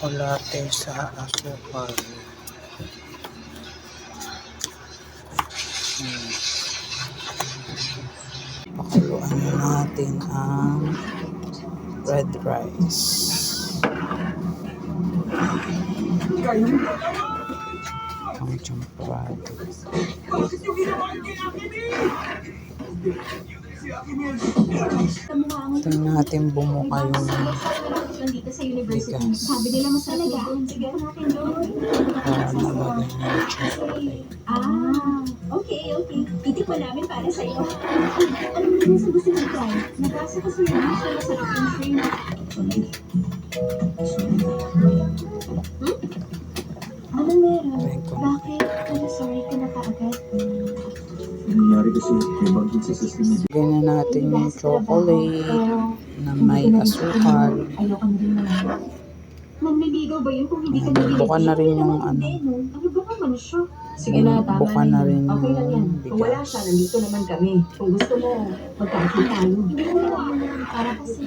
tsokolate sa asukal. Pakuluan na natin ang red rice. Ang champorado. Tingnan natin bumuka yung bigas. Sabi nila masalaga. Sige natin doon. Para nalagay na yung chocolate. Okay. Itikman namin para sa iyo. Ano naman sa gusto mo try? Nabasa ko sa iyo na siya masarap yung shrimp. Ano meron? Bakit? Ano sorry ka na kaagad? Nangyari kasi may bagay sa system niya. Lagyan na natin yung chocolate na may asukal. Ayoko na rin naman. Manliligaw ba yun kung hindi ka naliligaw? Buka na rin yung ano. Ano ba naman siya? Sige na, tama Buka na rin Okay lang yan. yung Kung wala bigas. siya, nandito naman kami. Kung gusto mo, magkakita tayo. Hindi mo naman. Para kasi